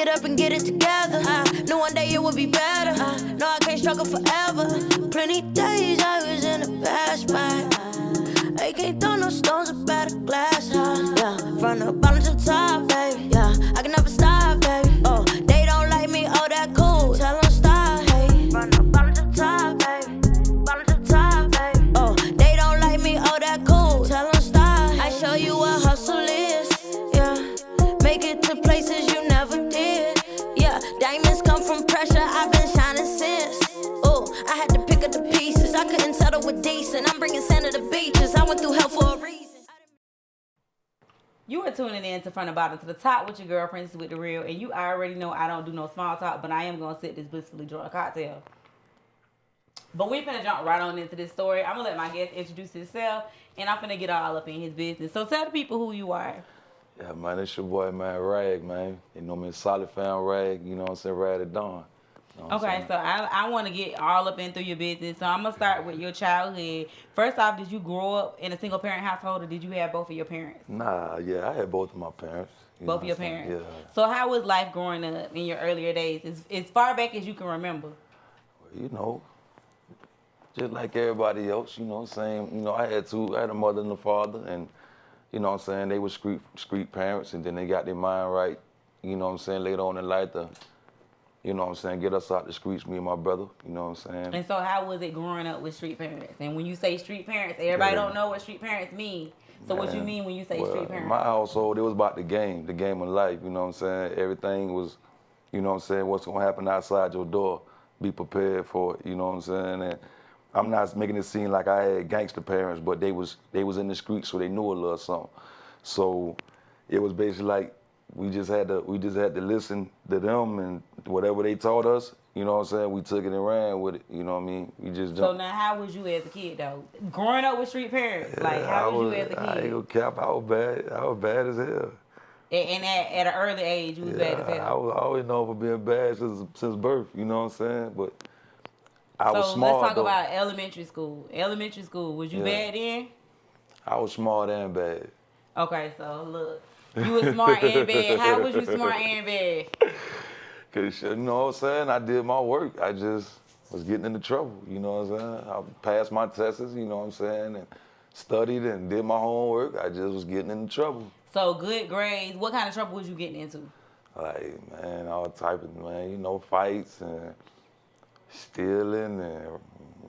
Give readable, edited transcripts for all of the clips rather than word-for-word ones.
get up and get it together. Knew one day it would be better. No, I can't struggle forever. Plenty days I was in the past, man. I can't throw no stones up at a glass house. Yeah, from the bottom to the top, baby. Yeah, I can never stop, baby. Oh, they don't like me, oh, that cool. Tell them stop, hey. From the bottom to the top, baby. Bottom to the top, baby. Oh, they don't like me, oh, that cool. Tell them stop. I show you what hustle is. Yeah, make it to places you never did. Yeah, diamonds come from pressure. I've been shining since. Oh, I had to pick up the pieces. I couldn't settle with decent. I'm bringing sand to the beaches. I went through hell for a reason. You are tuning in to Front and Bottom to the Top with your girl, Princess with the Real. And you already know I don't do no small talk, but I am going to sip this blissfully drunk cocktail. But we're finna jump right on into this story. I'm going to let my guest introduce himself, and I'm finna get all up in his business. So tell the people who you are. Yeah, man, it's your boy, man, Rag, man. You know me, Solid Fan Rag, you know what I'm saying, Rag at Dawn. You know Okay, so I want to get all up into your business. So I'm going to start with your childhood. First off, did you grow up in a single-parent household, or did you have both of your parents? Nah, yeah, I had both of my parents. Both of your parents? Yeah. So how was life growing up in your earlier days, as far back as you can remember? You know, just like everybody else, you know, same. You know, I had a mother and a father, and, you know what I'm saying, they were street parents, and then they got their mind right, you know what I'm saying, later on in life to, you know what I'm saying, get us out the streets, me and my brother, you know what I'm saying. And so how was it growing up with street parents? And when you say street parents, everybody don't know what street parents mean. So what you mean when you say street parents? In my household, it was about the game of life, you know what I'm saying. Everything was, you know what I'm saying, what's going to happen outside your door, be prepared for it, you know what I'm saying. And I'm not making it seem like I had gangster parents, but they was in the streets, so they knew a little something. So it was basically like we just had to listen to them, and whatever they taught us, you know what I'm saying, we took it and ran with it, you know what I mean? We just jumped. So now how was you as a kid though? Growing up with street parents, like how was you as a kid? I ain't gonna cap, I was bad as hell. And at an early age, you was bad as hell? I was always known for being bad since birth, you know what I'm saying? But I was smart. So let's talk though. about elementary school. Elementary school, was you bad then? I was smart and bad. Okay, so look, you was smart and bad. How was you smart and bad? Cause you know what I'm saying, I did my work. I just was getting into trouble, you know what I'm saying? I passed my tests, you know what I'm saying, and studied and did my homework. I just was getting into trouble. So good grades, what kind of trouble was you getting into? Like, man, all type of, man, you know, fights and stealing and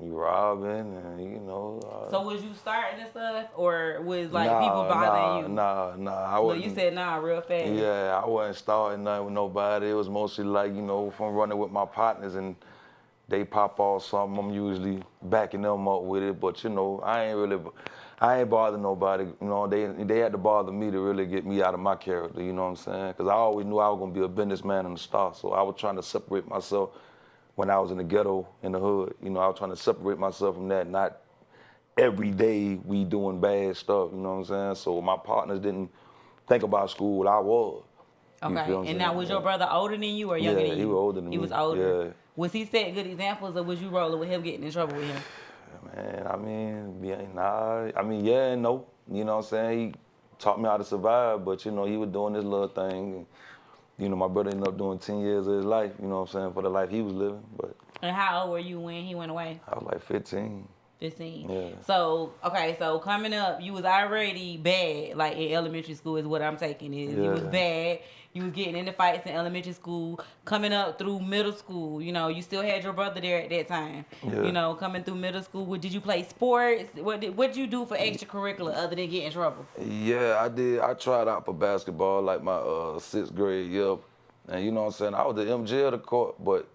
robbing and, you know. So was you starting and stuff, or was like people bothering you? Nah, I wasn't. You said nah real fast. Yeah, I wasn't starting nothing with nobody. It was mostly like, you know, if I'm running with my partners and they pop off something, I'm usually backing them up with it. But, you know, I ain't bothering nobody. You know, they had to bother me to really get me out of my character, you know what I'm saying? Because I always knew I was going to be a businessman in the start, so I was trying to separate myself when I was in the ghetto, in the hood. You know, I was trying to separate myself from that, not every day we doing bad stuff, you know what I'm saying? So my partners didn't think about school, I was. Okay, and now was your brother older than you or younger than you? Yeah, he was older than me. He was older? Yeah. Was he setting good examples, or was you rolling with him getting in trouble with him? Man, I mean, yeah and no. You know what I'm saying? He taught me how to survive, but, you know, he was doing this little thing. You know, my brother ended up doing 10 years of his life, you know what I'm saying, for the life he was living. But And how old were you when he went away? I was like 15. 15. Yeah. So, okay, so coming up, you was already bad, like in elementary school is what I'm taking is. You was bad. You was getting into fights in elementary school. Coming up through middle school, you know, you still had your brother there at that time. Yeah. You know, coming through middle school, did you play sports? What did you do for extracurricular other than get in trouble? Yeah, I did. I tried out for basketball like my 6th grade year. And you know what I'm saying? I was the MJ of the court, but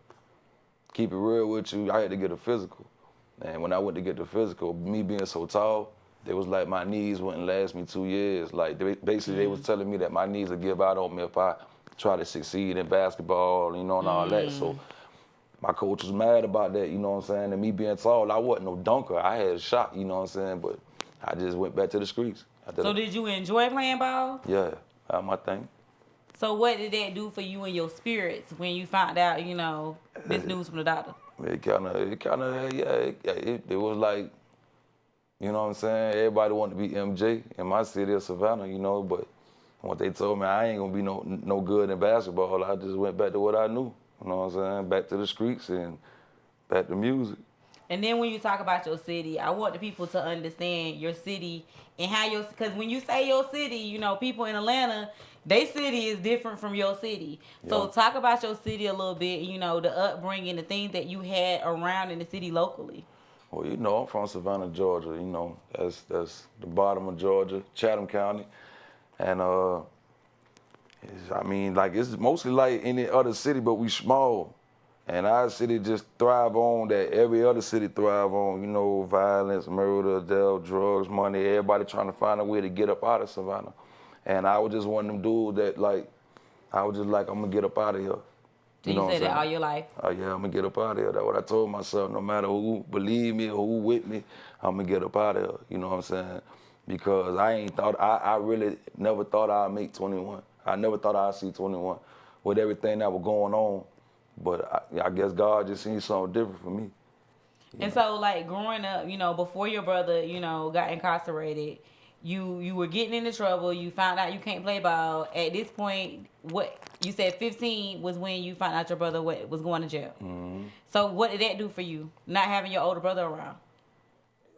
keep it real with you, I had to get a physical. And when I went to get the physical, me being so tall, they was like my knees wouldn't last me 2 years. Like they was telling me that my knees would give out on me if I try to succeed in basketball, you know, and all that. So my coach was mad about that, you know what I'm saying? And me being tall, I wasn't no dunker. I had a shot, you know what I'm saying? But I just went back to the streets. So did you enjoy playing ball? Yeah, that was my thing. So what did that do for you and your spirits when you found out, you know, this news from the doctor? It was like, you know what I'm saying? Everybody wanted to be MJ in my city of Savannah, you know, but What they told me, I ain't gonna be no good in basketball. I just went back to what I knew. You know what I'm saying? Back to the streets and back to music. And then when you talk about your city, I want the people to understand your city and how because when you say your city, you know, people in Atlanta, their city is different from your city. Yeah. So talk about your city a little bit, you know, the upbringing, the things that you had around in the city locally. Well, you know, I'm from Savannah, Georgia. You know, that's the bottom of Georgia, Chatham County. And, I mean, like, it's mostly like any other city, but we small. And our city just thrive on that every other city thrive on, you know, violence, murder, death, drugs, money, everybody trying to find a way to get up out of Savannah. And I was just one of them dudes that, like, I was just like, I'm going to get up out of here. So you said that all your life? Yeah, I'm going to get up out of here. That's what I told myself. No matter who believe me or who with me, I'm going to get up out of here. You know what I'm saying? Because I really never thought I'd make 21. I never thought I'd see 21 with everything that was going on. But I guess God just seen something different for me. And so, like, growing up, you know, before your brother, you know, got incarcerated, you were getting into trouble. You found out you can't play ball. At this point, what you said 15 was when you found out your brother was going to jail. Mm-hmm. So what did that do for you, not having your older brother around?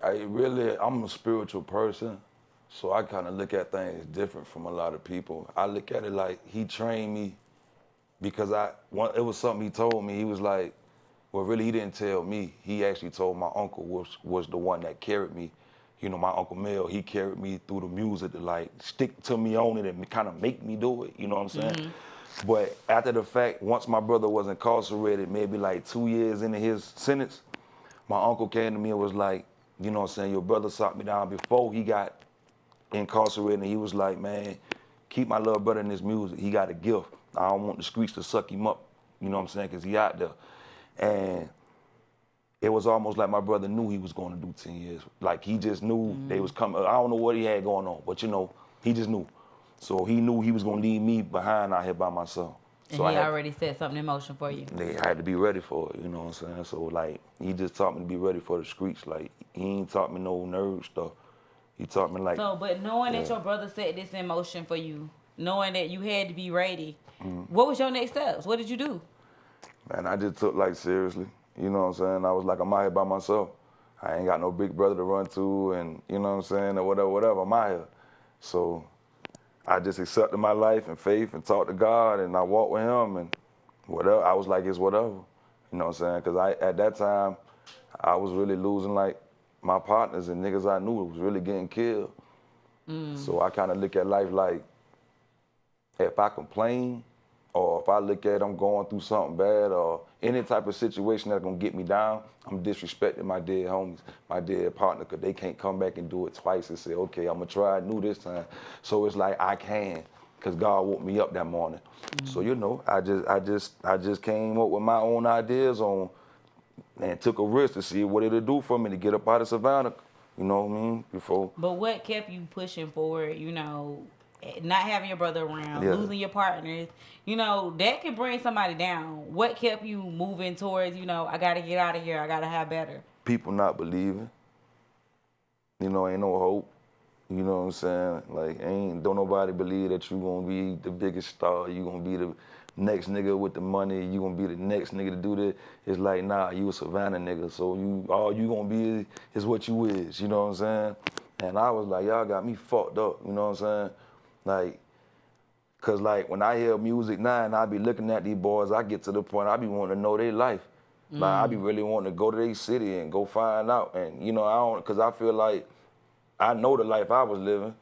I'm a spiritual person, so I kind of look at things different from a lot of people. I look at it like he trained me because it was something he told me. He was like, well, really, he didn't tell me. He actually told my uncle was the one that carried me. You know, my Uncle Mel, he carried me through the music to, like, stick to me on it and kind of make me do it. You know what I'm saying? Mm-hmm. But after the fact, once my brother was incarcerated, maybe like 2 years into his sentence, my uncle came to me and was like, you know what I'm saying, your brother sought me down before he got incarcerated, and he was like, man, keep my little brother in this music. He got a gift. I don't want the streets to suck him up, you know what I'm saying, because he out there. And it was almost like my brother knew he was going to do 10 years. Like, he just knew they was coming. I don't know what he had going on, but, you know, he just knew. So he knew he was going to leave me behind out here by myself. And so he already set something in motion for you. They had to be ready for it, you know what I'm saying? So, like, he just taught me to be ready for the streets. Like, he ain't taught me no nerd stuff. He taught me, like... So, but knowing that your brother set this in motion for you, knowing that you had to be ready, what was your next steps? What did you do? Man, I just took life seriously. You know what I'm saying? I was like, I'm out here by myself. I ain't got no big brother to run to, and you know what I'm saying, or whatever, I'm out here. So I just accepted my life and faith and talked to God, and I walked with him, and whatever, I was like, it's whatever. You know what I'm saying? Because at that time, I was really losing, like, my partners and niggas I knew was really getting killed. So I kind of look at life like, if I complain, or if I look at I'm going through something bad or any type of situation that's going to get me down, I'm disrespecting my dead homies, my dead partner, because they can't come back and do it twice and say, okay, I'm going to try new this time. So it's like I can, because God woke me up that morning. So, you know, I just came up with my own ideas on and took a risk to see what it'll do for me to get up out of Savannah, you know what I mean, before. But what kept you pushing forward, you know, not having your brother around, losing your partners, you know, that can bring somebody down. What kept you moving towards, you know, I got to get out of here, I got to have better? People not believing. You know, ain't no hope. You know what I'm saying? Like, don't nobody believe that you going to be the biggest star, you going to be the next nigga with the money, you going to be the next nigga to do this. It's like, nah, you a Savannah nigga, so all you going to be is what you is, you know what I'm saying? And I was like, y'all got me fucked up, you know what I'm saying? Like, cause like when I hear music now and I be looking at these boys, I get to the point I be wanting to know their life. Like I be really wanting to go to their city and go find out. And you know, cause I feel like I know the life I was living,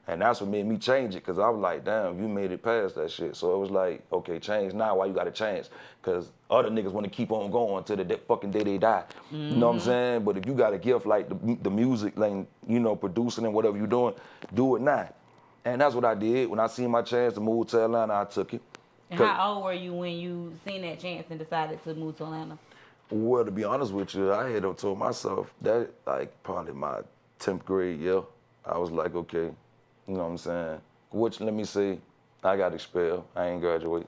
and that's what made me change it. Cause I was like, damn, you made it past that shit. So it was like, okay, change now. Why you gotta change? Cause other niggas want to keep on going till the fucking day they die. You know what I'm saying? But if you got a gift like the music, like, you know, producing and whatever you doing, do it now. And that's what I did. When I seen my chance to move to Atlanta, I took it. And how old were you when you seen that chance and decided to move to Atlanta? Well, to be honest with you, I had told myself that, like, probably my 10th grade year, I was like, okay, you know what I'm saying? Which, let me say, I got expelled. I ain't graduate. So I was like, okay, change now. Why you gotta change? Cause other niggas wanna keep on going till the day they die. You know what I'm saying? But if you got a gift like the music, like, you know, producing and whatever you doing, do it now. And that's what I did. When I seen my chance to move to Atlanta, I took it. And how old were you when you seen that chance and decided to move to Atlanta? Well, to be honest with you, I had told myself that, like, probably my 10th grade year, I was like, okay, you know what I'm saying? Which, let me say, I got expelled. I ain't graduate.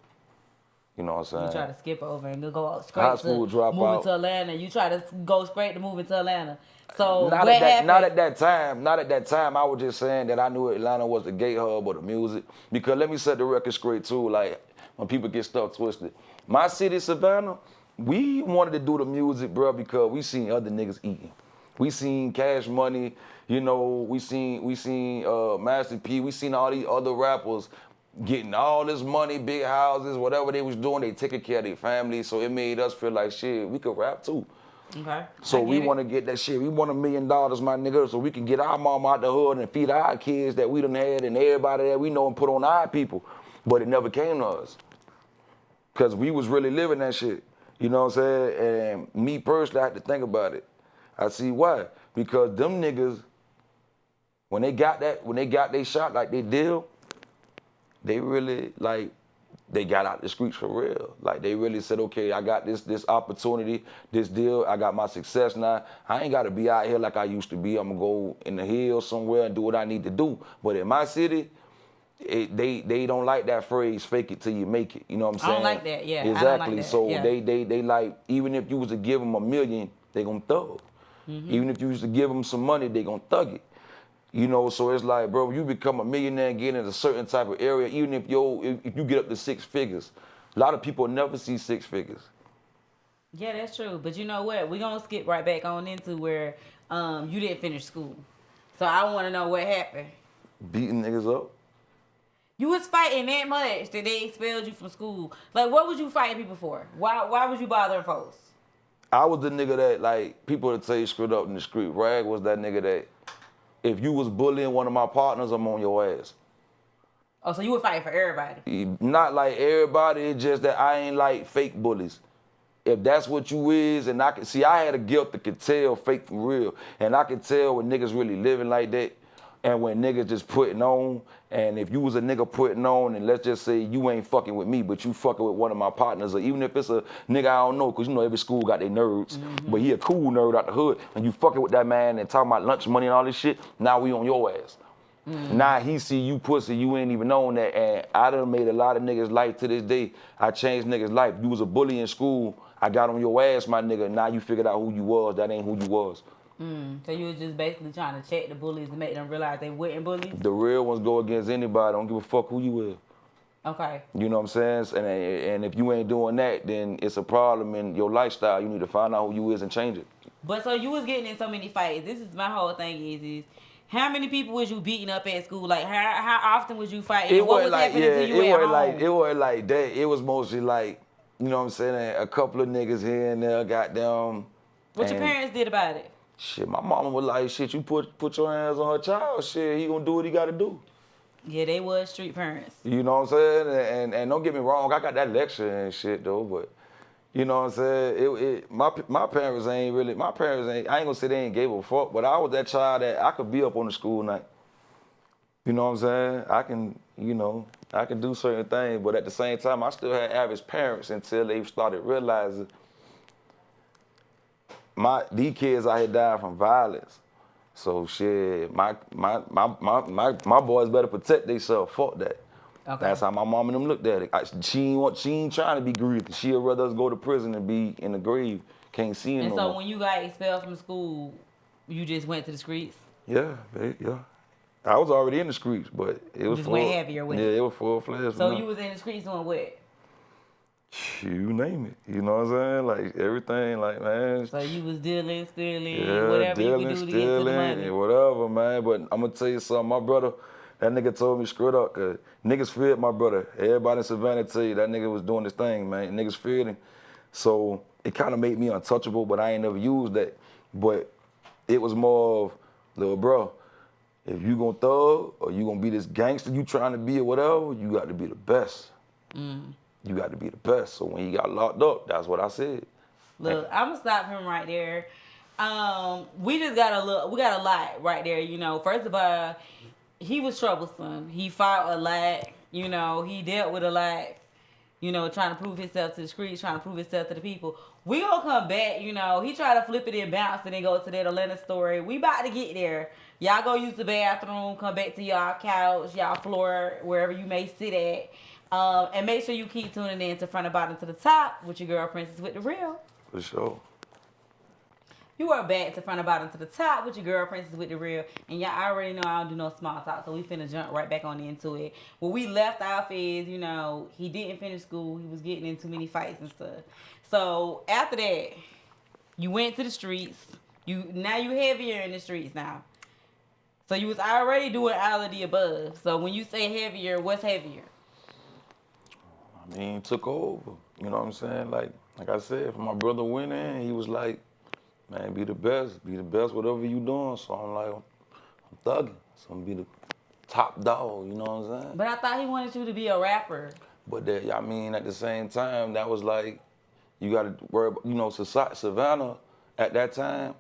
You know what I'm saying? You try to skip over and go straight High school to dropout. moving to Atlanta. You try to go straight to moving to Atlanta. So Not what at that, happened? not at that time. Not at that time. I was just saying that I knew Atlanta was the gay hub of the music. Because let me set the record straight too. Like when people get stuff twisted, my city, Savannah, we wanted to do the music, bro, because we seen other niggas eating. We seen Cash Money. You know, we seen Master P. We seen all these other rappers getting all this money, big houses, whatever they was doing, they taking care of their family. So it made us feel like shit, we could rap too. Okay. So we want to get that shit. We want $1 million, my nigga, so we can get our mom out the hood and feed our kids that we done had and everybody that we know and put on our people. But it never came to us. Because we was really living that shit. You know what I'm saying? And me personally, I had to think about it. I see why. Because them niggas, when they got they shot like they did, they really, like, they got out the streets for real. Like, they really said, okay, I got this opportunity, this deal, I got my success now. I ain't got to be out here like I used to be. I'm going to go in the hills somewhere and do what I need to do. But in my city, they don't like that phrase, fake it till you make it. You know what I'm saying? I don't like that, yeah. Exactly. I don't like that. So yeah. they like, even if you was to give them $1 million, they going to thug. Mm-hmm. Even if you was to give them some money, they going to thug it. You know, so it's like, bro, you become a millionaire and get in a certain type of area, even if you get up to 6 figures. A lot of people never see 6 figures. Yeah, that's true. But you know what? We're going to skip right back on into where you didn't finish school. So I want to know what happened. Beating niggas up. You was fighting that much that they expelled you from school. Like, what was you fighting people for? Why was you bothering folks? I was the nigga that, like, people would tell you screwed up in the street. Rag was that nigga that, if you was bullying one of my partners, I'm on your ass. Oh, so you were fighting for everybody? Not like everybody, it's just that I ain't like fake bullies. If that's what you is, and I can see, I had a guilt that could tell fake from real, and I could tell when niggas really living like that, and when niggas just putting on. And if you was a nigga putting on, and let's just say you ain't fucking with me, but you fucking with one of my partners, or even if it's a nigga I don't know, because you know every school got their nerds, but he a cool nerd out the hood, and you fucking with that man and talking about lunch money and all this shit, now we on your ass. Now he see you pussy, you ain't even known that, and I done made a lot of niggas' life to this day. I changed niggas' life. You was a bully in school, I got on your ass, my nigga, now you figured out who you was, that ain't who you was. So you was just basically trying to check the bullies and make them realize they weren't bullies? The real ones go against anybody, don't give a fuck who you is. Okay. You know what I'm saying? And if you ain't doing that, then it's a problem in your lifestyle. You need to find out who you is and change it. But so you was getting in so many fights. This is my whole thing is how many people was you beating up at school? Like how often was you fighting? What was happening to you at home? It wasn't like that. It was mostly like, you know what I'm saying, a couple of niggas here and there got them. What your parents did about it? Shit, my mama was like, shit, you put your hands on her child, shit, he gonna do what he gotta do. Yeah, they was street parents. You know what I'm saying? And don't get me wrong, I got that lecture and shit though, but you know what I'm saying? My parents ain't, I ain't gonna say they ain't gave a fuck, but I was that child that I could be up on the school night. You know what I'm saying? I can do certain things, but at the same time, I still had average parents until they started realizing these kids out here dying from violence. So shit, my boys better protect themselves. Fuck that. Okay. That's how my mom and them looked at it. She ain't trying to be grieved. She'd rather us go to prison and be in the grave. Can't see him no more. And so when you got expelled from school, you just went to the streets? Yeah. I was already in the streets, but it was went heavier with it. Yeah, it was full-fledged. So you was in the streets doing what? You name it. You know what I'm saying? Like everything, like, man. So you was dealing, stealing, yeah, whatever you could do to get to the money. Whatever, man. But I'm gonna tell you something. My brother, that nigga told me straight up, cause niggas feared my brother. Everybody in Savannah tell you that nigga was doing this thing, man. Niggas feared him. So it kind of made me untouchable, but I ain't never used that. But it was more of, little bro, if you gonna thug or you gonna be this gangster you trying to be or whatever, you got to be the best. You got to be the best. So when he got locked up, that's what I said. Look, I'm gonna stop him right there. We got a lot right there. You know, first of all, he was troublesome. He fought a lot. You know, he dealt with a lot. You know, trying to prove himself to the streets, trying to prove himself to the people. We gonna come back. You know, he tried to flip it and bounce and then go to that Atlanta story. We about to get there. Y'all go use the bathroom. Come back to y'all couch, y'all floor, wherever you may sit at. And make sure you keep tuning in to Front and Bottom to the Top with your girl Princess with the Real. For sure. You are back to Front and Bottom to the Top with your girl Princess with the Real. And y'all already know I don't do no small talk, so we finna jump right back on into it. Where we left off is, you know, he didn't finish school. He was getting in too many fights and stuff. So after that, you went to the streets. Now you heavier in the streets now. So you was already doing all of the above. So when you say heavier, what's heavier? I mean, took over. You know what I'm saying? Like I said, if my brother went in, he was like, man, be the best, whatever you doing. So I'm like, I'm thugging. So I'm be the top dog, you know what I'm saying? But I thought he wanted you to be a rapper. But that, I mean, at the same time, that was like, you got to worry about, you know, Savannah at that time,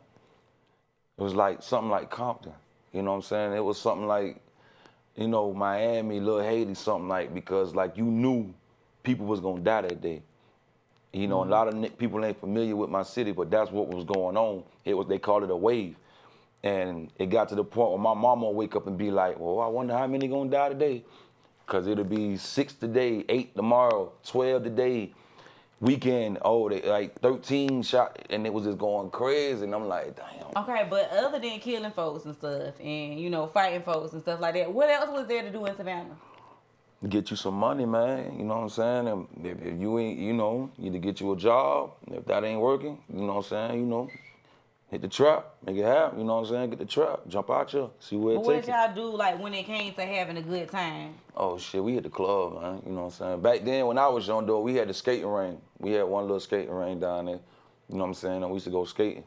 it was like something like Compton. You know what I'm saying? It was something like, you know, Miami, Little Haiti, something like, because like you knew people was gonna die that day. You know, a lot of people ain't familiar with my city, but that's what was going on. They called it a wave. And it got to the point where my mama would wake up and be like, well, I wonder how many gonna die today? Because it'll be 6 today, 8 tomorrow, 12 today, weekend, they like 13 shot, and it was just going crazy. And I'm like, damn. Okay, but other than killing folks and stuff and, you know, fighting folks and stuff like that, what else was there to do in Savannah? Get you some money, man. You know what I'm saying? And if you ain't, you know, either get you a job. If that ain't working, you know what I'm saying? You know, hit the trap, make it happen. You know what I'm saying? Get the trap, jump out here, see where it takes you. What did y'all do, like, when it came to having a good time? Oh, shit, we hit the club, man. You know what I'm saying? Back then, when I was young, though, we had the skating ring. We had one little skating ring down there. You know what I'm saying? And we used to go skating.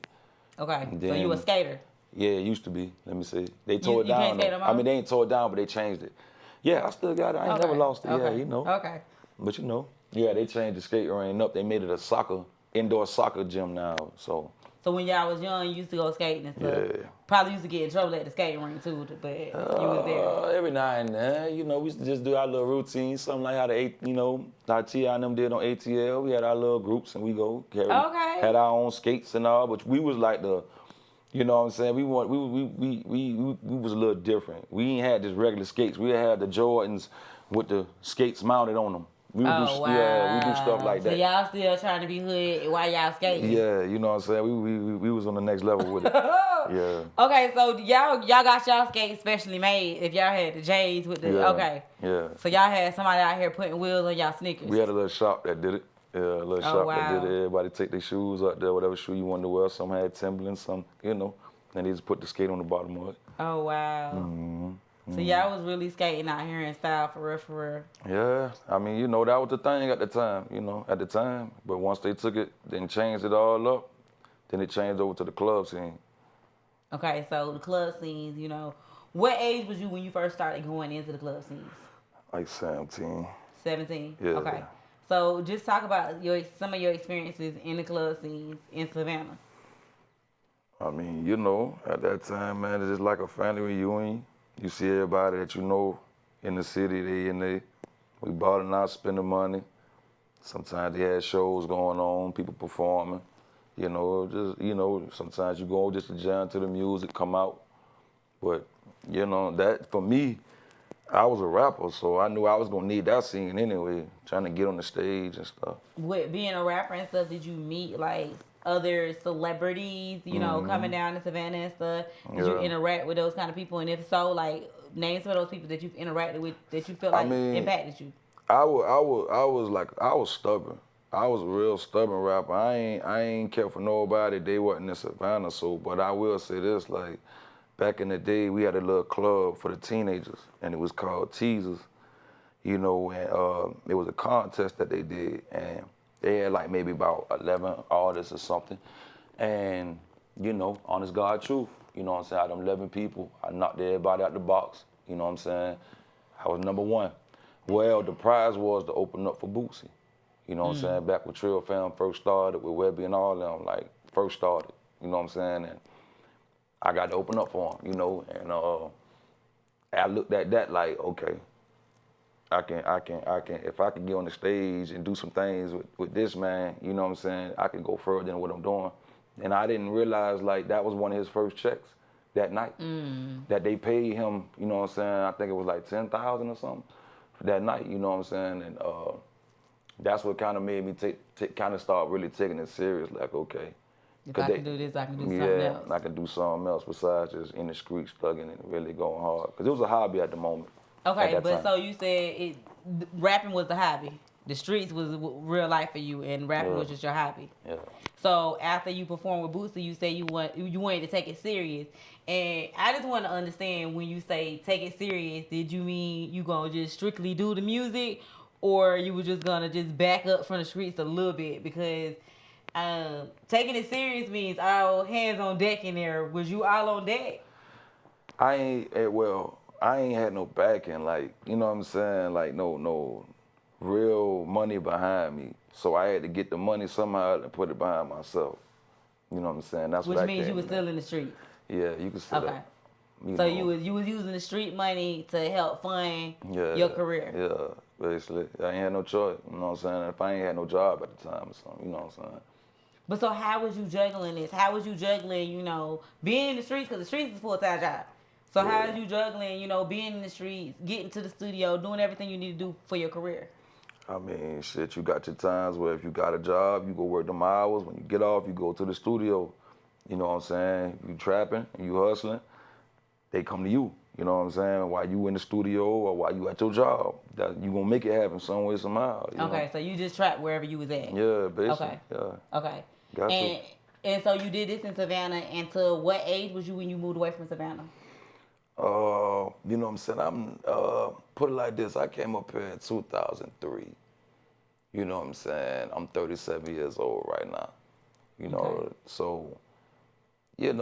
Okay, then, so you a skater? Yeah, it used to be. Let me see. They tore it down. Can't skate no more? I mean, they ain't tore it down, but they changed it. Yeah, I still got it. I ain't never lost it. Okay. Yeah, you know. Okay. But you know, yeah, they changed the skating ring up. They made it a indoor soccer gym now. So when y'all was young, you used to go skating and stuff? Yeah. Probably used to get in trouble at the skating ring too, but you was there. Every now and then, you know, we used to just do our little routine, something like how T.I. and them did on ATL. We had our little groups and we had our own skates and all, but we was like you know what I'm saying? We was a little different. We ain't had just regular skates. We had the Jordans with the skates mounted on them. We do stuff like that. So y'all still trying to be hood while y'all skating? Yeah, you know what I'm saying? We was on the next level with it. Yeah. Okay, so y'all got y'all skates specially made if y'all had the J's with the, okay. Yeah. So y'all had somebody out here putting wheels on y'all sneakers? We had a little shop that did it. Yeah, a little shop that did it. Everybody take their shoes up there, whatever shoe you wanted to wear. Some had Timberland, some, you know, and they just put the skate on the bottom of it. Oh, wow. Mm-hmm. So y'all was really skating out here in style for real. Yeah, I mean, you know, that was the thing at the time, But once they took it, then changed it all up, then it changed over to the club scene. Okay, so the club scenes, you know, what age was you when you first started going into the club scenes? Like 17. 17? Yeah. Okay. So just talk about some of your experiences in the club scenes in Savannah. I mean, you know, at that time, man, it's just like a family reunion. You see everybody that you know in the city, we balling out, spending money. Sometimes they had shows going on, people performing. You know, sometimes you go just to jam to the music, come out. But, you know, that, for me, I was a rapper, so I knew I was gonna need that scene anyway, trying to get on the stage and stuff. With being a rapper and stuff, did you meet, like, other celebrities, you know, coming down to Savannah and stuff? Did you interact with those kind of people? And if so, like, name some of those people that you've interacted with that you feel like impacted you. I was stubborn. I was a real stubborn rapper. I ain't care for nobody. They wasn't in Savannah, but I will say this, like, back in the day, we had a little club for the teenagers, and it was called Teasers, you know, and it was a contest that they did, and they had like maybe about 11 artists or something, and, you know, honest God truth, you know what I'm saying, out of them 11 people, I knocked everybody out the box, you know what I'm saying, I was number one. Well, the prize was to open up for Bootsy, you know what I'm saying, back when Trill Fam first started, with Webby and all them, like, first started, you know what I'm saying, and I got to open up for him, you know, and I looked at that like, okay, I can, if I can get on the stage and do some things with this man, you know what I'm saying, I can go further than what I'm doing. And I didn't realize, like, that was one of his first checks that night, that they paid him, you know what I'm saying, I think it was like $10,000 or something, that night, you know what I'm saying? And that's what kind of made me kind of start really taking it serious. Like, okay. If I can do this, I can do something else. Yeah, I can do something else besides just in the streets thugging and really going hard. Because it was a hobby at the moment. Okay, but so you said rapping was the hobby. The streets was real life for you, and rapping was just your hobby. Yeah. So after you performed with Bootsy, you say you wanted to take it serious. And I just want to understand, when you say take it serious, did you mean you gonna just strictly do the music, or you were just gonna just back up from the streets a little bit? Because taking it serious means all hands on deck in there. Was you all on deck? I ain't had no backing, like, you know what I'm saying? Like, no real money behind me. So I had to get the money somehow and put it behind myself. You know what I'm saying? That's Which what I means you were still in the streets. Yeah, you can say that. So you was using the street money to help fund your career. Yeah, basically. I ain't had no choice. You know what I'm saying? If I ain't had no job at the time or something, you know what I'm saying? But so how was you juggling this? How was you juggling, being in the streets? Because the streets is a full-time job. So how was you juggling, being in the streets, getting to the studio, doing everything you need to do for your career? I mean, shit, you got your times where if you got a job, you go work them hours. When you get off, you go to the studio. You know what I'm saying? You trapping, you hustling, they come to you. You know what I'm saying? While you in the studio or while you at your job, you gonna make it happen some way, somehow. Okay, so you just trapped wherever you was at. Yeah, basically. Okay. Yeah. Okay. Got to. And so you did this in Savannah, and to what age was you when you moved away from Savannah? You know what I'm saying? Put it like this, I came up here in 2003. You know what I'm saying? I'm 37 years old right now. So, it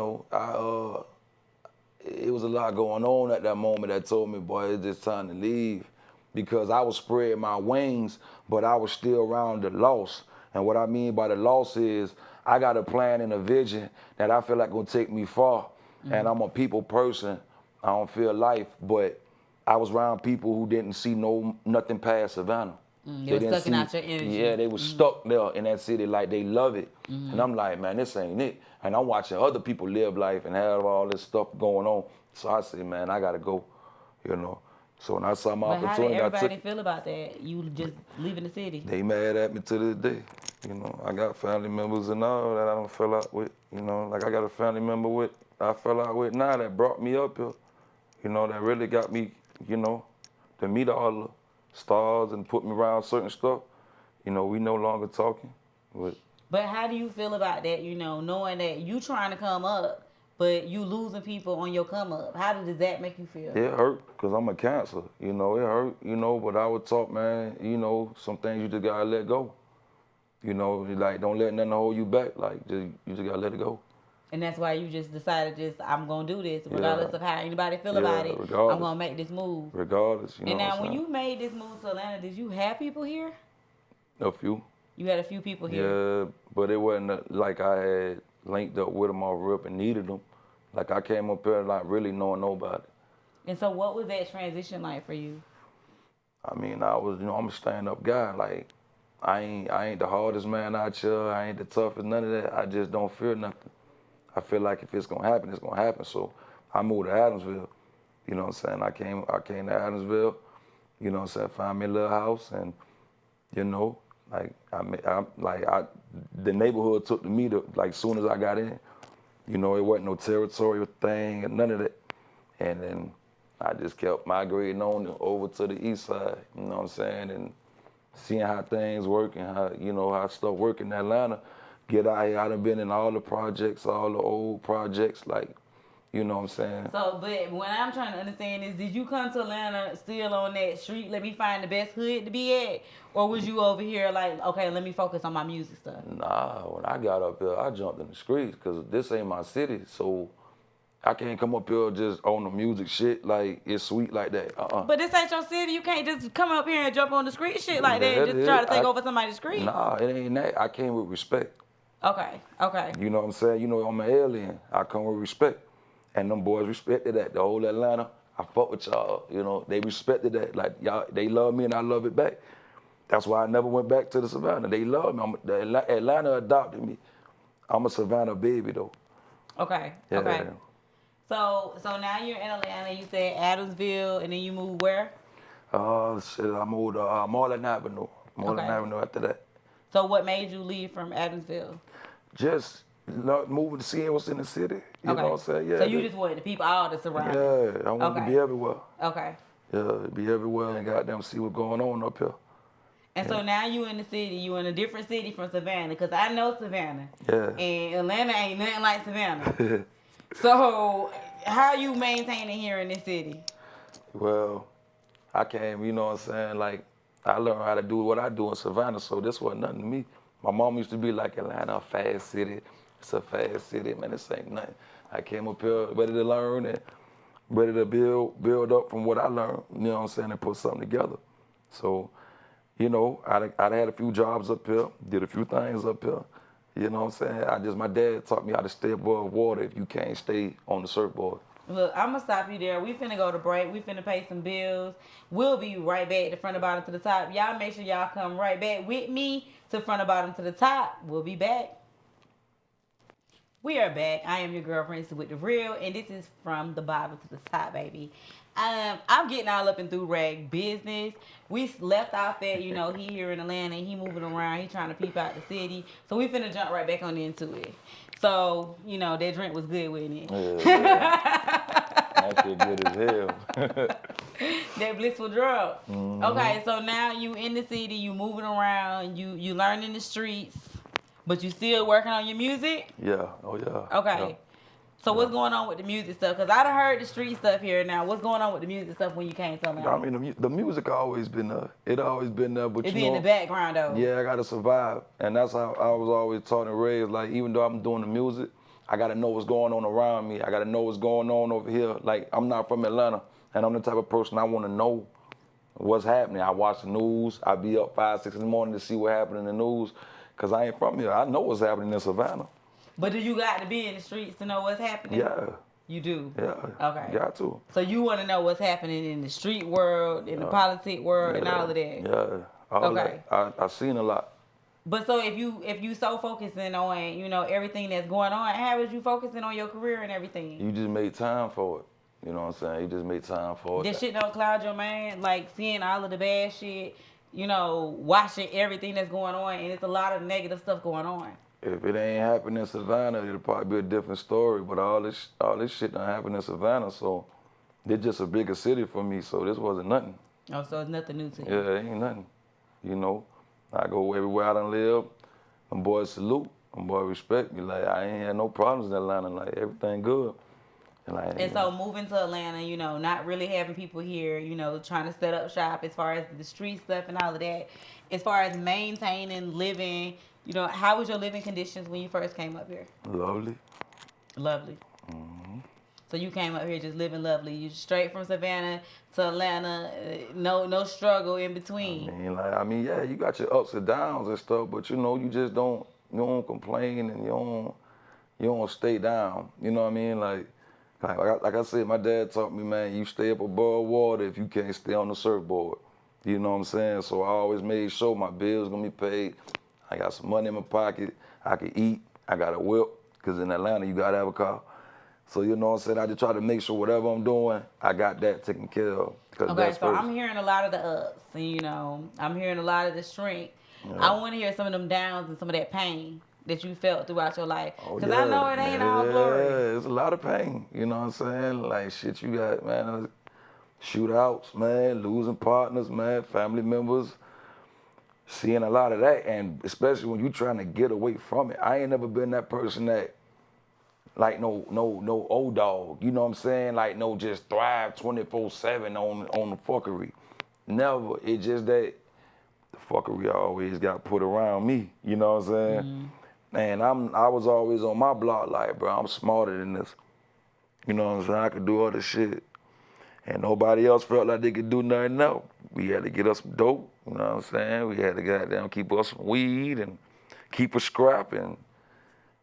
was a lot going on at that moment that told me, boy, it's just time to leave. Because I was spreading my wings, but I was still around the loss. And what I mean by the loss is I got a plan and a vision that I feel like gonna take me far. Mm-hmm. And I'm a people person. I don't feel life, but I was around people who didn't see nothing past Savannah. They were sucking out your energy. Yeah, they were stuck there in that city like they love it. Mm-hmm. And I'm like, man, this ain't it. And I'm watching other people live life and have all this stuff going on. So I say, man, I gotta go, So when I saw my opportunity, how did everybody feel about that? You just leaving the city? They mad at me to this day. I got family members and all that I don't fell out with. Like I got a family member I fell out with now that brought me up here. That really got me, to meet all the stars and put me around certain stuff. We no longer talking. But how do you feel about that, knowing that you trying to come up, but you losing people on your come up? How does that make you feel? It hurt, because I'm a Cancer. It hurt, but I was taught, man, some things you just gotta let go. Like, don't let nothing hold you back. Like, you just gotta let it go. And that's why you just decided, I'm going to do this, regardless of how anybody feel about it. Regardless. I'm going to make this move. Regardless, And now, when you made this move to Atlanta, did you have people here? A few. You had a few people here? Yeah, but it wasn't like I had linked up with them or rip and needed them. Like, I came up here not really knowing nobody. And so what was that transition like for you? I mean, I'm a stand-up guy. Like, I ain't the hardest man out here. I ain't the toughest, none of that. I just don't fear nothing. I feel like if it's gonna happen, it's gonna happen. So I moved to Adamsville. You know what I'm saying? I came to Adamsville. You know what I'm saying? Found me a little house, and the neighborhood took to me like soon as I got in. It wasn't no territorial thing and none of that. And then I just kept migrating on over to the east side. You know what I'm saying? And seeing how things work and how stuff work in Atlanta. Get out here, I done been in all the projects, all the old projects, like, you know what I'm saying? So, but what I'm trying to understand is, did you come to Atlanta still on that street, let me find the best hood to be at? Or was you over here like, okay, let me focus on my music stuff? Nah, when I got up here, I jumped in the streets, because this ain't my city, so I can't come up here just on the music shit, like, it's sweet like that. But this ain't your city. You can't just come up here and jump on the street shit like that and just try to take over somebody's street. Nah, it ain't that. I came with respect. Okay. You know what I'm saying? I'm an alien. I come with respect. And them boys respected that. The whole Atlanta, I fuck with y'all. They respected that. Like, y'all, they love me and I love it back. That's why I never went back to the Savannah. They love me. Atlanta adopted me. I'm a Savannah baby, though. Okay. Yeah. Okay. So now you're in Atlanta. You said Adamsville, and then you moved where? Shit, I moved to Marlin Avenue. Marlin Okay. Avenue after that. So what made you leave from Adamsville? Just moving to see what's in the city. You know what I'm saying? Yeah. So you just wanted the people all the surroundings. Yeah, I wanted to be everywhere. Okay. Yeah, be everywhere and goddamn see what's going on up here. And so now you in the city. You in a different city from Savannah, because I know Savannah. Yeah. And Atlanta ain't nothing like Savannah. So how you maintaining here in this city? Well, I came, you know what I'm saying, like, I learned how to do what I do in Savannah, so this wasn't nothing to me. My mom used to be like, Atlanta, a fast city. It's a fast city, man, this ain't nothing. I came up here ready to learn and ready to build up from what I learned, you know what I'm saying, and put something together. So, you know, I had a few jobs up here, did a few things up here. You know what I'm saying? My dad taught me how to stay above water if you can't stay on the surfboard. Look, I'm going to stop you there. We finna go to break. We finna pay some bills. We'll be right back to front of bottom to the top. Y'all make sure y'all come right back with me to front of bottom to the top. We'll be back. We are back. I am your girlfriend with the real, and this is from the bottom to the top, baby. I'm getting all up in through rag business. We left off at, you know, he here in Atlanta, he moving around, he trying to peep out the city. So we finna jump right back on into it. So, you know, that drink was good, wasn't it? That shit good as hell. That blissful drug. Mm-hmm. Okay, so now you in the city, you moving around, you learning the streets, but you still working on your music? Yeah, oh yeah. Okay. Yeah. So what's going on with the music stuff? Because I done heard the street stuff here now. What's going on with the music stuff when you came to me? I mean, the music always been there. It always been there, but It you be know, in the background though. Yeah, I gotta survive, and that's how I was always taught and raised. Like, even though I'm doing the music, I gotta know what's going on around me. I gotta know what's going on over here. Like, I'm not from Atlanta, and I'm the type of person I want to know what's happening. I watch the news. I be up 5, 6 in the morning to see what happened in the news, cause I ain't from here. I know what's happening in Savannah. But do you got to be in the streets to know what's happening? Yeah. You do? Yeah. Okay. Got to. So you want to know what's happening in the street world, in the politic world, and all of that? Yeah. All that. I seen a lot. But so if you so focusing on, you know, everything that's going on, how was you focusing on your career and everything? You just made time for it. You know what I'm saying? You just made time for it. That shit don't cloud your mind, like seeing all of the bad shit, you know, watching everything that's going on, and it's a lot of negative stuff going on. If it ain't happening in Savannah, it'll probably be a different story. But all this shit done happened in Savannah, so it's just a bigger city for me. So this wasn't nothing. Oh, so it's nothing new to you. Yeah, it ain't nothing. You know, I go everywhere I done live. Them boys salute. Them boys respect me. Like, I ain't had no problems in Atlanta. Like, everything good. And so moving to Atlanta, you know, not really having people here, you know, trying to set up shop as far as the street stuff and all of that. As far as maintaining, living, you know, how was your living conditions when you first came up here? Lovely. Lovely. Mm-hmm. So you came up here just living lovely. You straight from Savannah to Atlanta, no struggle in between. I mean, yeah, you got your ups and downs and stuff, but you know, you just don't complain and you don't stay down. You know what I mean? Like I said, my dad taught me, man, you stay up above water if you can't stay on the surfboard. You know what I'm saying? So I always made sure my bills gonna be paid. I got some money in my pocket. I can eat. I got a whip, because in Atlanta, you got to have a car. So, you know what I'm saying? I just try to make sure whatever I'm doing, I got that taken care of. Okay, so I'm hearing a lot of the ups, and, you know, I'm hearing a lot of the strength. Yeah. I want to hear some of them downs and some of that pain that you felt throughout your life. Because I know it ain't all glory. Yeah, it's a lot of pain. You know what I'm saying? Like, shit, you got, man, shootouts, man, losing partners, man, family members. Seeing a lot of that, and especially when you trying to get away from it. I ain't never been that person that, like, no old dog. You know what I'm saying? Like, no, just thrive 24/7 on the fuckery. Never. It's just that the fuckery always got put around me. You know what I'm saying? Mm-hmm. And I was always on my block, like, bro, I'm smarter than this. You know what I'm saying? I could do other shit. And nobody else felt like they could do nothing else. We had to get us some dope, you know what I'm saying? We had to goddamn keep us some weed and keep us scrapping.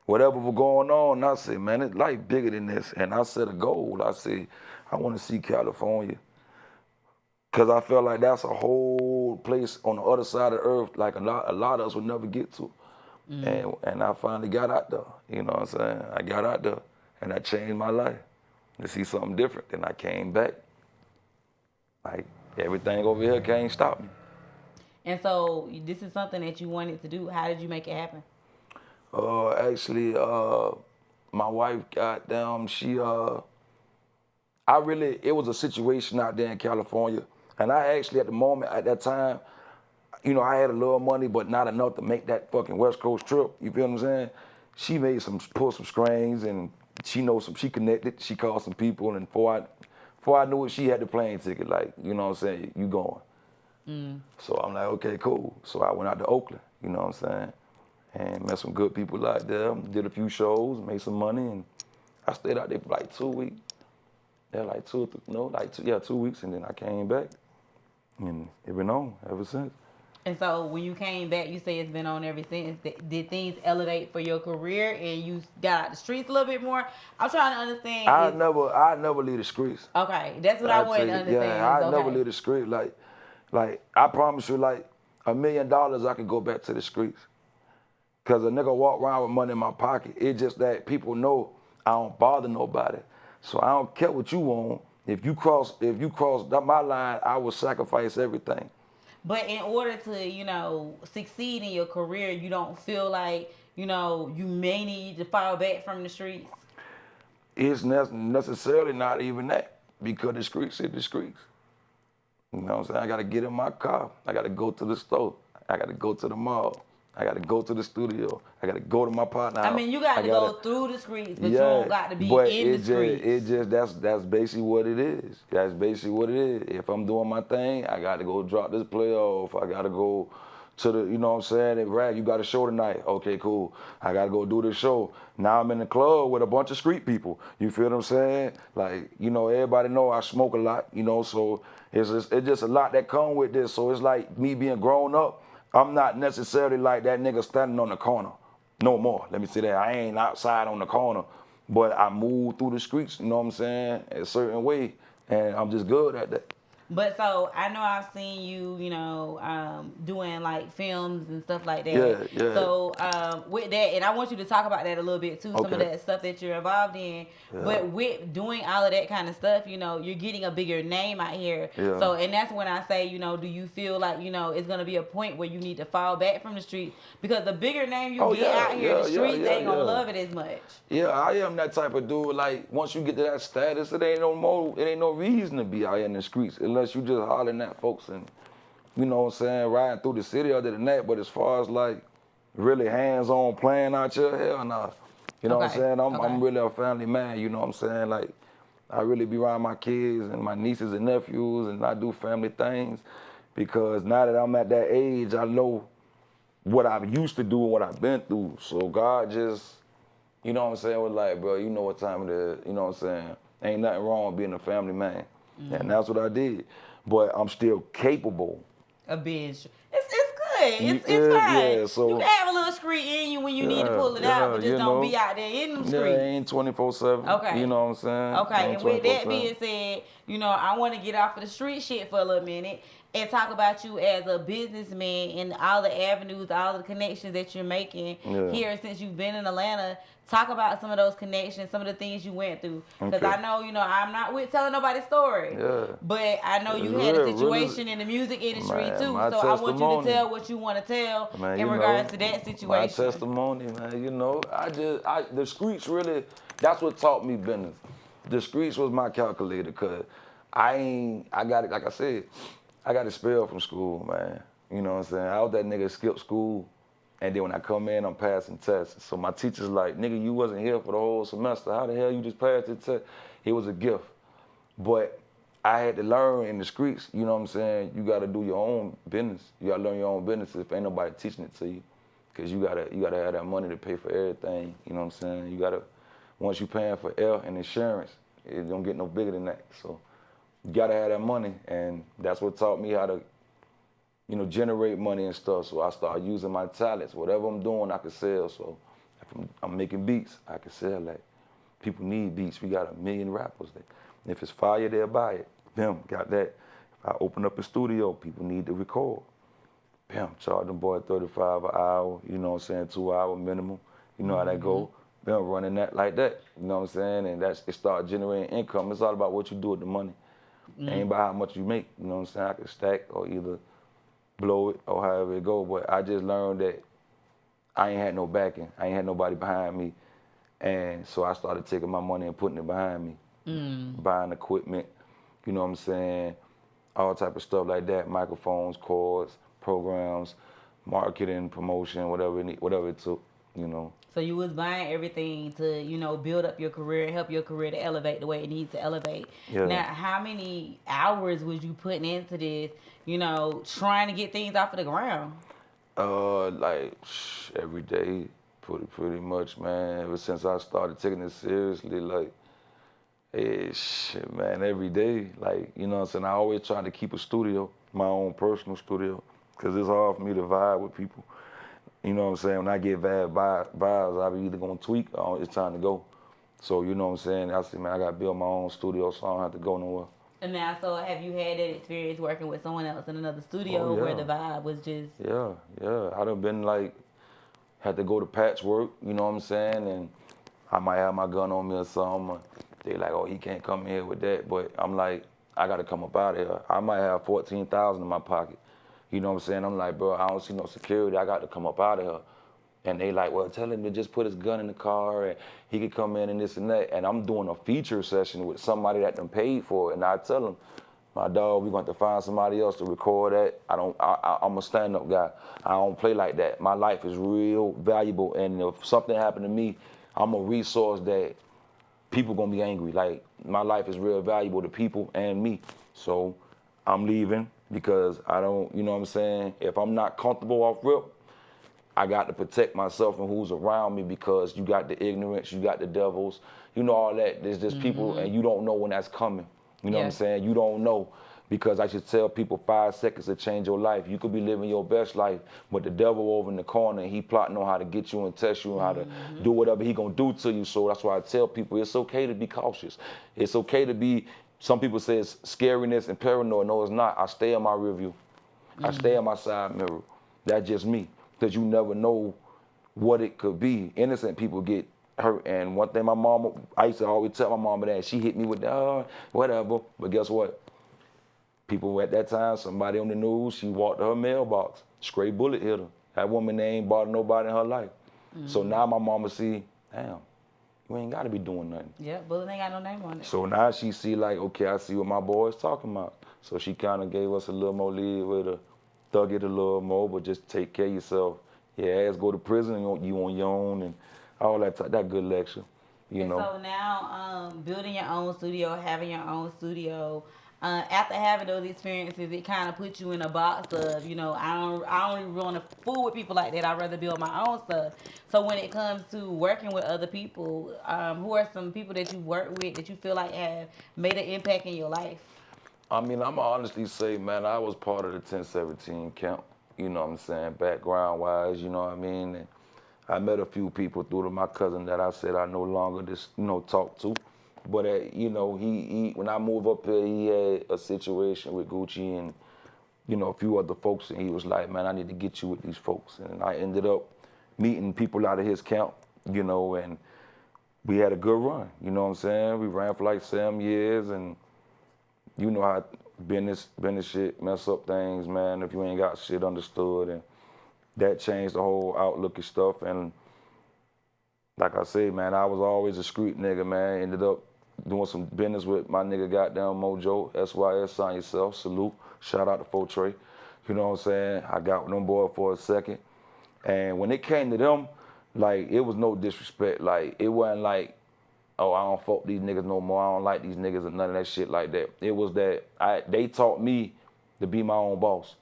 Whatever was going on, and I said, man, it's life bigger than this. And I set a goal. I said, I want to see California. Because I felt like that's a whole place on the other side of the earth, like a lot of us would never get to. Mm-hmm. And I finally got out there, you know what I'm saying? I got out there, and that changed my life. To see something different. Then I came back. Like, everything over here can't stop me. And so this is something that you wanted to do. How did you make it happen? Actually, my wife, goddamn, it was a situation out there in California. And I actually, at the moment, at that time, I had a little money, but not enough to make that fucking West Coast trip. You feel what I'm saying? She pull some strings, and she connected. She called some people, and before I knew it, she had the plane ticket. Like, you know what I'm saying? You going? So I'm like, okay, cool. So I went out to Oakland. You know what I'm saying? And met some good people out there. Did a few shows, made some money, and I stayed out there for like 2 weeks. Yeah, like 2 weeks, and then I came back, and it been on ever since. And so when you came back, you say it's been on ever since. Did things elevate for your career and you got out the streets a little bit more? I'm trying to understand. I never leave the streets. Okay, that's what I wanted to understand. Yeah, I never leave the streets. Like I promise you, like $1 million, I can go back to the streets. Cause a nigga walk around with money in my pocket. It's just that people know I don't bother nobody. So I don't care what you want. If you cross my line, I will sacrifice everything. But in order to, succeed in your career, you don't feel like, you may need to fall back from the streets? It's necessarily not even that, because the streets is the streets. You know what I'm saying? I got to get in my car. I got to go to the store. I got to go to the mall. I got to go to the studio. I got to go to my partner house. I mean, you got to go through the streets, but you don't got to be in the streets. That's basically what it is. That's basically what it is. If I'm doing my thing, I got to go drop this play off. I got to go to the, you know what I'm saying? And rap, you got a show tonight. Okay, cool. I got to go do this show. Now I'm in the club with a bunch of street people. You feel what I'm saying? Like, everybody know I smoke a lot, so it's just a lot that come with this. So it's like me being grown up. I'm not necessarily like that nigga standing on the corner no more. Let me say that. I ain't outside on the corner, but I move through the streets, you know what I'm saying, a certain way, and I'm just good at that. But so I know I've seen you, doing like films and stuff like that. Yeah. So with that, and I want you to talk about that a little bit too, some of that stuff that you're involved in. Yeah. But with doing all of that kind of stuff, you're getting a bigger name out here. Yeah. So, and that's when I say, do you feel like, it's gonna be a point where you need to fall back from the streets? Because the bigger name you get out here, the streets ain't gonna love it as much. Yeah, I am that type of dude. Like once you get to that status, it ain't no reason to be out here in the streets. Unless you just hollering at folks and, you know what I'm saying, riding through the city other than that. But as far as like really hands-on playing out here, hell nah. You know what I'm saying? I'm really a family man, you know what I'm saying? Like I really be around my kids and my nieces and nephews, and I do family things because now that I'm at that age, I know what I used to do and what I've been through. So God just, you know what I'm saying, was like, bro, you know what time it is, you know what I'm saying? Ain't nothing wrong with being a family man. Mm-hmm. And that's what I did. But I'm still capable of being. It's good. It's fine. Yeah, so, you can have a little street in you when you need to pull it out, but just don't be out there in them streets. Yeah, ain't 24/7. Okay. You know what I'm saying? Okay, and with that being said, I want to get off of the street shit for a little minute and talk about you as a businessman and all the avenues, all the connections that you're making here since you've been in Atlanta. Talk about some of those connections, some of the things you went through. Because I know, I'm not with telling nobody's story. Yeah. But I know you had a situation in the music industry too. So I want you to tell what you want to tell in regards to that situation. My testimony, man, the streets really, that's what taught me business. The streets was my calculator because I got it, like I said, I got expelled from school, man. You know what I'm saying? I was that nigga skip school. And then when I come in, I'm passing tests. So my teacher's like, nigga, you wasn't here for the whole semester. How the hell you just passed the test? It was a gift. But I had to learn in the streets, you know what I'm saying? You got to do your own business. You got to learn your own business if ain't nobody teaching it to you. Because you gotta have that money to pay for everything, you know what I'm saying? You got to, once you paying for air and insurance, it don't get no bigger than that. So you got to have that money. And that's what taught me how to, generate money and stuff. So I started using my talents. Whatever I'm doing, I can sell. So if I'm making beats, I can sell that. People need beats. We got 1 million rappers. If it's fire, they'll buy it. Bam, got that. If I open up a studio, people need to record. Bam, charge them boy $35 an hour, you know what I'm saying, 2 hour minimum. You know how that go. Bam, running that like that, you know what I'm saying? And it started generating income. It's all about what you do with the money. Ain't about how much you make, you know what I'm saying? I could stack or either blow it or however it go, but I just learned that I ain't had no backing. I ain't had nobody behind me. And so I started taking my money and putting it behind me, buying equipment, you know what I'm saying? All type of stuff like that, microphones, cords, programs, marketing, promotion, whatever it took, you know. So you was buying everything to, you know, build up your career, help your career to elevate the way it needs to elevate. Yeah. Now, how many hours was you putting into this, you know, trying to get things off of the ground? Every day, pretty much, man. Ever since I started taking it seriously, like, man, every day, like, you know what I'm saying? I always try to keep a studio, my own personal studio, because it's hard for me to vibe with people. You know what I'm saying? When I get bad vibes, I be either gonna tweak or it's time to go. So, you know what I'm saying? I said, man, I gotta build my own studio so I don't have to go nowhere. And now, so have you had that experience working with someone else in another studio where the vibe was just... Yeah. I done been like, had to go to patchwork, you know what I'm saying? And I might have my gun on me or something. They like, oh, he can't come here with that. But I'm like, I gotta come up out of here. I might have 14,000 in my pocket. You know what I'm saying? I'm like, bro, I don't see no security. I got to come up out of here. And they like, well, tell him to just put his gun in the car and he could come in and this and that. And I'm doing a feature session with somebody that done paid for it. And I tell them, my dog, we're going to find somebody else to record that. I'm a stand-up guy. I don't play like that. My life is real valuable. And if something happened to me, I'm a resource that people going to be angry. Like, my life is real valuable to people and me. So I'm leaving because I don't, you know what I'm saying? If I'm not comfortable off rip, I got to protect myself and who's around me because you got the ignorance, you got the devils, you know all that. There's just people and you don't know when that's coming. You know what I'm saying? You don't know because I should tell people 5 seconds to change your life. You could be living your best life, but the devil over in the corner, he plotting on how to get you and test you and how to do whatever he gonna do to you. So that's why I tell people it's okay to be cautious. It's okay to be, some people say it's scariness and paranoid. No, it's not. I stay in my rear view. I stay in my side mirror. That's just me. Because you never know what it could be. Innocent people get hurt. And one thing my mama, I used to always tell my mama that, she hit me with the, whatever. But guess what? People at that time, somebody on the news, she walked to her mailbox, straight bullet hit her. That woman, they ain't bothered nobody in her life. So now my mama see, damn, you ain't gotta be doing nothing. Yeah, bullet ain't got no name on it. So now she see like, okay, I see what my boy's talking about. So she kind of gave us a little more lead with her. Thug it a little more, but just take care of yourself. Your ass go to prison, you on your own, and all that good lecture, you know. So now, building your own studio, having your own studio, after having those experiences, it kind of puts you in a box of, you know, I don't even want to fool with people like that. I'd rather build my own stuff. So when it comes to working with other people, who are some people that you work with that you feel like have made an impact in your life? I mean, I'm honestly say, man, I was part of the 1017 camp, you know what I'm saying, background-wise, you know what I mean? And I met a few people through to my cousin that I said I no longer just, you know, talk to. But, you know, he when I moved up here, he had a situation with Gucci and, you know, a few other folks, and he was like, man, I need to get you with these folks. And I ended up meeting people out of his camp, you know, and we had a good run, you know what I'm saying? We ran for like 7 years, and you know how business shit mess up things, man, if you ain't got shit understood. And that changed the whole outlook and stuff. And like I said, man, I was always a street nigga, man. Ended up doing some business with my nigga goddamn Mojo, SYS, Sign Yourself, salute. Shout out to Fortray. You know what I'm saying? I got with them boys for a second. And when it came to them, like, it was no disrespect. Like, it wasn't like, oh, I don't fuck these niggas no more, I don't like these niggas, and none of that shit like that. It was that they taught me to be my own boss.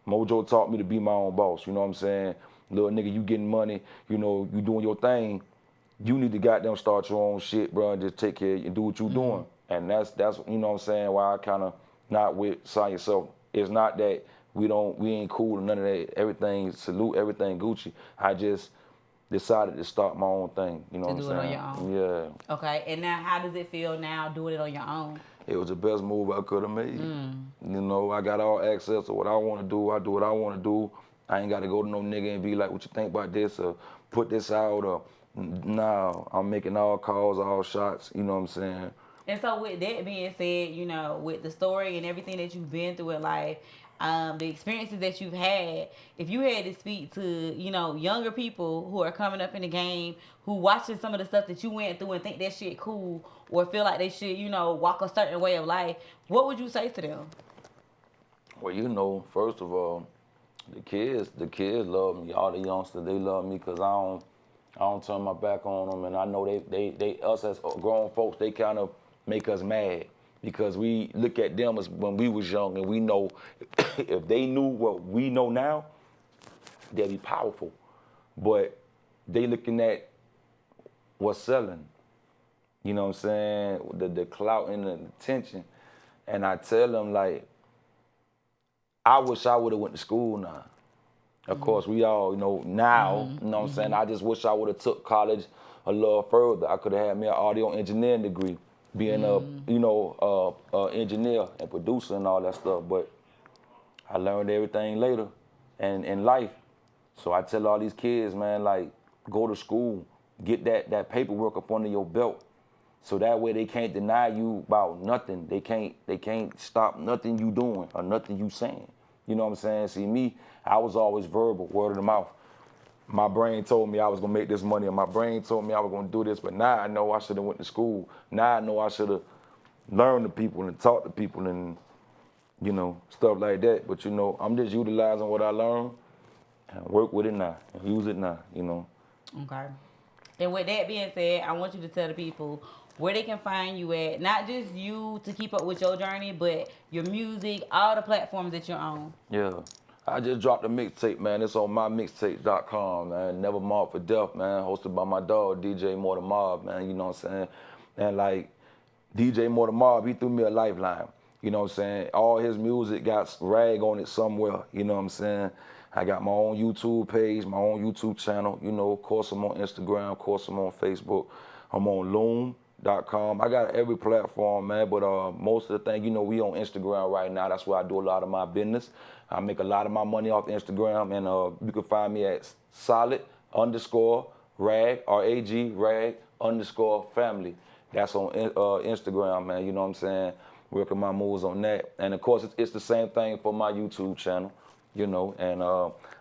Mojo taught me to be my own boss, you know what I'm saying? Little nigga, you getting money, you know, you doing your thing, you need to goddamn start your own shit, bro, and just take care and do what you doing. And that's you know what I'm saying, why I kind of not with Sign Yourself. It's not that we ain't cool or none of that. Everything, salute, everything Gucci. I just decided to start my own thing, you know what I'm saying? To do it on your own. Yeah. Okay, and now how does it feel now doing it on your own? It was the best move I could have made. You know, I got all access to what I want to do. I do what I want to do. I ain't got to go to no nigga and be like, what you think about this, or put this out, or nah, I'm making all calls, all shots, you know what I'm saying? And so with that being said, you know, with the story and everything that you've been through in life, the experiences that you've had, if you had to speak to, you know, younger people who are coming up in the game, who watching some of the stuff that you went through and think that shit cool or feel like they should, you know, walk a certain way of life, what would you say to them? Well, you know, first of all, the kids love me. All the youngsters, they love me because I don't turn my back on them, and I know they us as grown folks, they kind of make us mad because we look at them as when we was young, and we know if they knew what we know now, they'd be powerful. But they looking at what's selling. You know what I'm saying? The clout and the attention. And I tell them, like, I wish I would have went to school now. Of course, we all, you know, now, you know what I'm saying? I just wish I would have took college a little further. I could have had me an audio engineering degree, being a, you know, engineer and producer and all that stuff. But I learned everything later and in life. So I tell all these kids, man, like, go to school, get that paperwork up under your belt. So that way they can't deny you about nothing. They can't stop nothing you doing or nothing you saying. You know what I'm saying? See, me, I was always verbal, word of the mouth. My brain told me I was gonna make this money, and my brain told me I was gonna do this, but now I know I should have went to school. Now I know I should have learned to people and talked to people and, you know, stuff like that. But, you know, I'm just utilizing what I learned and work with it now and use it now, you know. Okay. And with that being said, I want you to tell the people where they can find you at, not just you to keep up with your journey, but your music, all the platforms that you're on. Yeah. I just dropped a mixtape, man. It's on mymixtape.com, man. Never Mob for Death, man. Hosted by my dog, DJ More the Mob, man. You know what I'm saying? And, like, DJ More the Mob, he threw me a lifeline. You know what I'm saying? All his music got rag on it somewhere. You know what I'm saying? I got my own YouTube page, my own YouTube channel. You know, of course, I'm on Instagram. Of course, I'm on Facebook. I'm on Loom.com. I got every platform, man, but most of the thing, you know, we on Instagram right now. That's where I do a lot of my business. I make a lot of my money off Instagram, and you can find me at solid_rag, RAG, rag_family. That's on Instagram, man, you know what I'm saying? Working my moves on that. And of course, it's the same thing for my YouTube channel, you know, and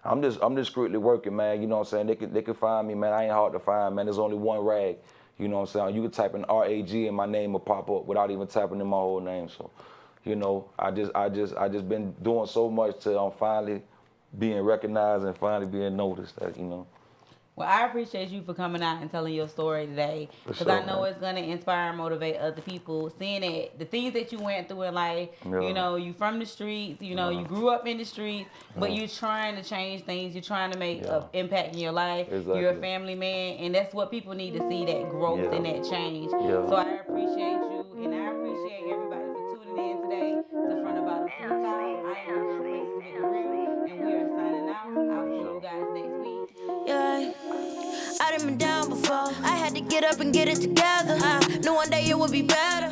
I'm just strictly working, man, you know what I'm saying? They can find me, man. I ain't hard to find, man. There's only one rag. You know what I'm saying? You can type in RAG and my name will pop up without even typing in my whole name. So, you know, I just been doing so much till I'm finally being recognized and finally being noticed. That, you know. Well, I appreciate you for coming out and telling your story today, because I know it's going to inspire and motivate other people, seeing that the things that you went through in life, you know, you from the streets, you know, you grew up in the streets, but you're trying to change things, you're trying to make an impact in your life, you're a family man, and that's what people need to see, that growth and that change. So I appreciate you, and I appreciate everybody for tuning in today to Front of Bottom to the Top. I am your girl, Princess with the Real, and we are signing out. I'll see you guys next week. Yeah, I done been down before. I had to get up and get it together. Knew one day it would be better.